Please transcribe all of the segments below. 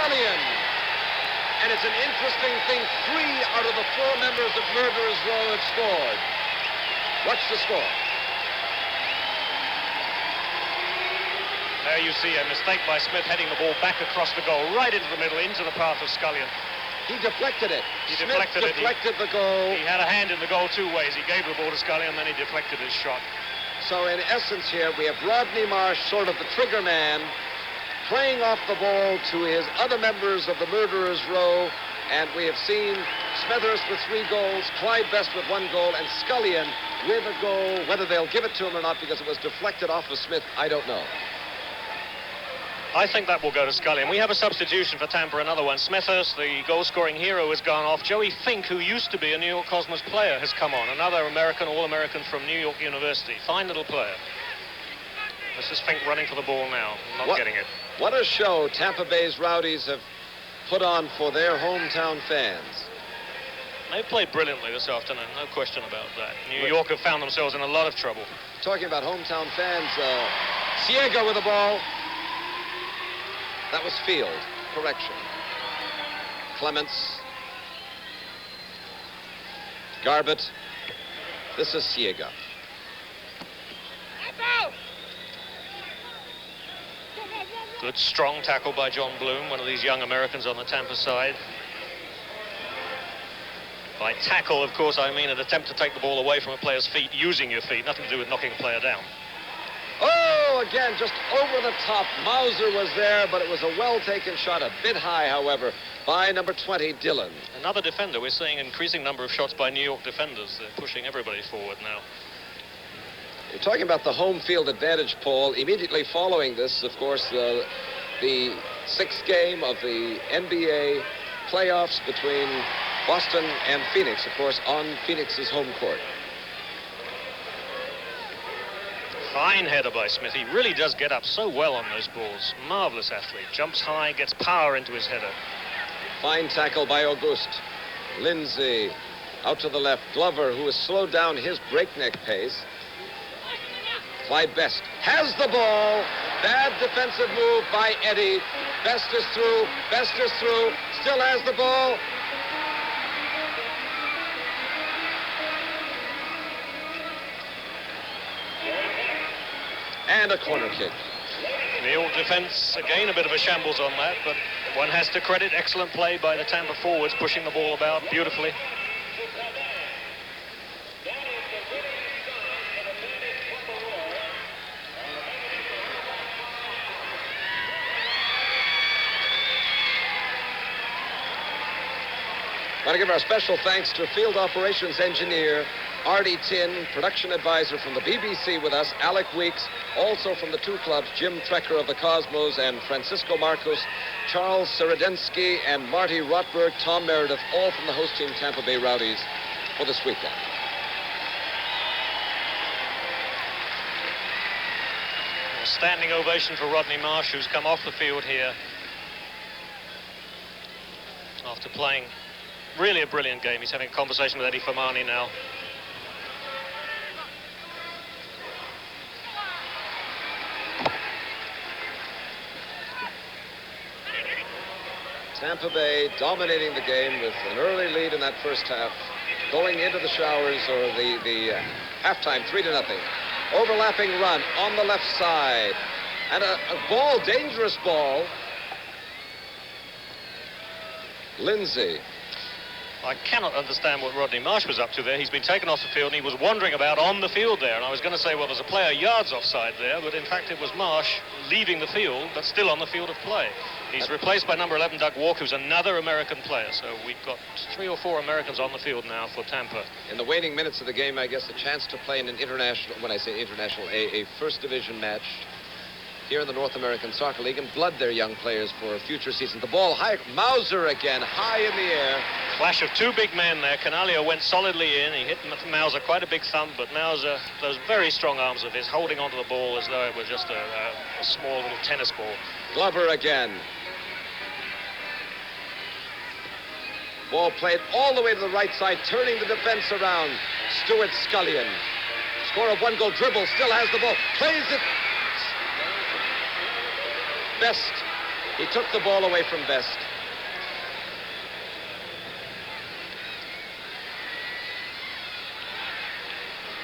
Scullion. And it's an interesting thing. 3 out of the 4 members of Murderers Row have scored. Watch the score. There you see a mistake by Smith, heading the ball back across the goal, right into the middle, into the path of Scullion. He deflected it. He Smith deflected the goal. He had a hand in the goal 2 ways. He gave the ball to Scullion, then he deflected his shot. So in essence here, we have Rodney Marsh, sort of the trigger man, playing off the ball to his other members of the Murderers Row, and we have seen Smethurst with 3 goals, Clyde Best with 1 goal, and Scullion with a goal. Whether they'll give it to him or not because it was deflected off of Smith, I don't know. I think that will go to Scullion. We have a substitution for Tampa, another one. Smethurst, the goal-scoring hero, has gone off. Joey Fink, who used to be a New York Cosmos player, has come on. Another American, All-American from New York University. Fine little player. This is Fink running for the ball now, not getting it. What a show Tampa Bay's Rowdies have put on for their hometown fans. They've played brilliantly this afternoon, no question about that. New York have found themselves in a lot of trouble. Talking about hometown fans, Siega with the ball. That was Field. Correction. Clements. Garbett. This is Siega. Good, strong tackle by John Bloom, one of these young Americans on the Tampa side. By tackle, of course, I mean an attempt to take the ball away from a player's feet, using your feet, nothing to do with knocking a player down. Oh, again, just over the top. Mauser was there, but it was a well-taken shot, a bit high, however, by number 20, Dillon. Another defender. We're seeing an increasing number of shots by New York defenders. They're pushing everybody forward now. You're talking about the home field advantage, Paul. Immediately following this, of course, the 6th game of the NBA playoffs between Boston and Phoenix, of course, on Phoenix's home court. Fine header by Smith. He really does get up so well on those balls. Marvelous athlete. Jumps high, gets power into his header. Fine tackle by Auguste. Lindsay out to the left. Glover, who has slowed down his breakneck pace. Clyde Best has the ball. Bad defensive move by Eddie. Best is through. Best is through. Still has the ball. And a corner kick. New York defense, again, a bit of a shambles on that, but one has to credit excellent play by the Tampa forwards, pushing the ball about beautifully. I want to give our special thanks to field operations engineer Artie Tin, production advisor from the BBC with us, Alec Weeks, also from the 2 clubs, Jim Trecker of the Cosmos and Francisco Marcos, Charles Seredensky and Marty Rotberg, Tom Meredith, all from the host team Tampa Bay Rowdies for this weekend. A standing ovation for Rodney Marsh, who's come off the field here after playing really a brilliant game. He's having a conversation with Eddie Fermani now. Tampa Bay dominating the game with an early lead in that first half, going into the showers or the halftime, 3-0. Overlapping run on the left side. And a ball, dangerous ball. Lindsay. I cannot understand what Rodney Marsh was up to there. He's been taken off the field and he was wandering about on the field there. And I was going to say, well, there's a player yards offside there, but in fact it was Marsh leaving the field, but still on the field of play. He's replaced by number 11, Doug Walker, who's another American player. So we've got 3 or 4 Americans on the field now for Tampa. In the waning minutes of the game, I guess a chance to play in an international, when I say international, a first division match here in the North American Soccer League, and blood their young players for a future season. The ball high, Mauser again, high in the air. Clash of 2 big men there. Canaglio went solidly in. He hit Mauser quite a big thump, but Mauser, those very strong arms of his, holding onto the ball as though it was just a small little tennis ball. Glover again. Ball played all the way to the right side, turning the defense around. Stuart Scullion. Score of 1 goal, dribble, still has the ball, plays it. Best. He took the ball away from Best.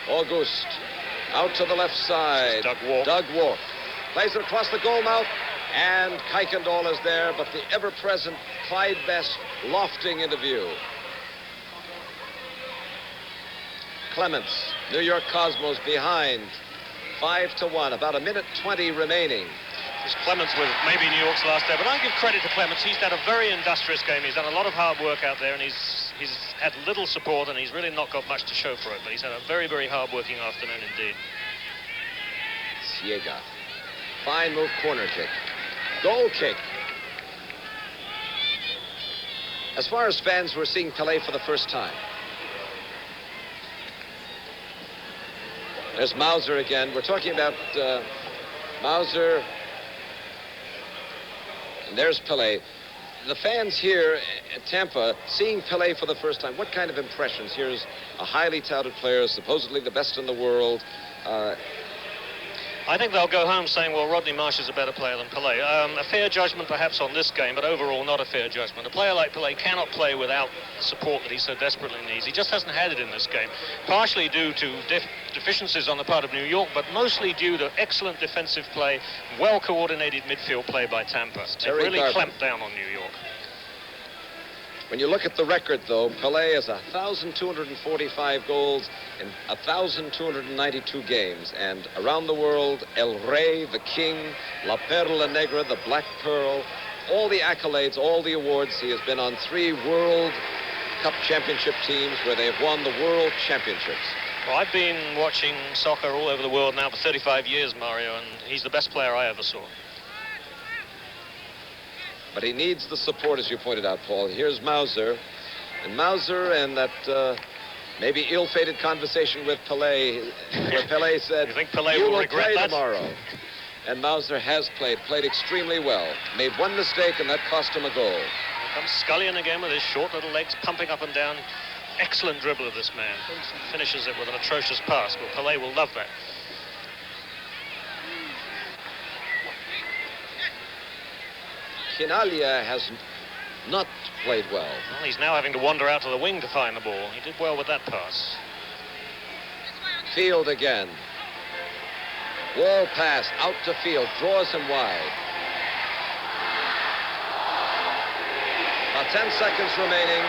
August out to the left side. Doug Wolf plays it across the goal mouth, and Kuykendall is there, but the ever-present Clyde Best lofting into view. Clements, New York Cosmos behind 5-1, about 1:20 remaining. This Clements with maybe New York's last day, but I give credit to Clements. He's had a very industrious game. He's done a lot of hard work out there, and he's had little support, and he's really not got much to show for it, but he's had a very, very hard-working afternoon indeed. Siega, fine move, corner kick, goal kick. As far as fans, we're seeing Pelé for the first time. There's Mauser again. We're talking about Mauser. And there's Pelé. The fans here at Tampa, seeing Pelé for the first time, what kind of impressions? Here's a highly touted player, supposedly the best in the world. I think they'll go home saying, well, Rodney Marsh is a better player than Pelé. A fair judgment perhaps on this game, but overall not a fair judgment. A player like Pelé cannot play without the support that he so desperately needs. He just hasn't had it in this game, partially due to deficiencies on the part of New York, but mostly due to excellent defensive play, well-coordinated midfield play by Tampa. They really clamped down on New York. When you look at the record, though, Pelé has 1,245 goals in 1,292 games. And around the world, El Rey, the King, La Perla Negra, the Black Pearl, all the accolades, all the awards. He has been on 3 World Cup championship teams where they have won the World Championships. Well, I've been watching soccer all over the world now for 35 years, Mario, and he's the best player I ever saw. But he needs the support, as you pointed out, Paul. Here's Mauser. And Mauser and that maybe ill-fated conversation with Pelé, where Pelé said, you think Pelé you will will regret play that? tomorrow. And Mauser has played extremely well. Made one mistake, and that cost him a goal. Here comes Scullion again with his short little legs pumping up and down. Excellent dribble of this man. Finishes it with an atrocious pass. Well, Pelé will love that. Quinalha has not played well. Well, he's now having to wander out to the wing to find the ball. He did well with that pass. Field again. Wall pass out to Field, draws him wide. About 10 seconds remaining.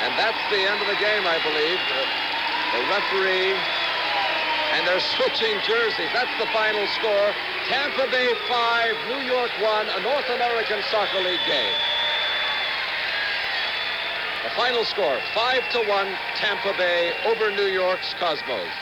And that's the end of the game, I believe. The referee, and they're switching jerseys. That's the final score. Tampa Bay 5, New York 1, a North American Soccer League game. The final score, 5-1, Tampa Bay over New York's Cosmos.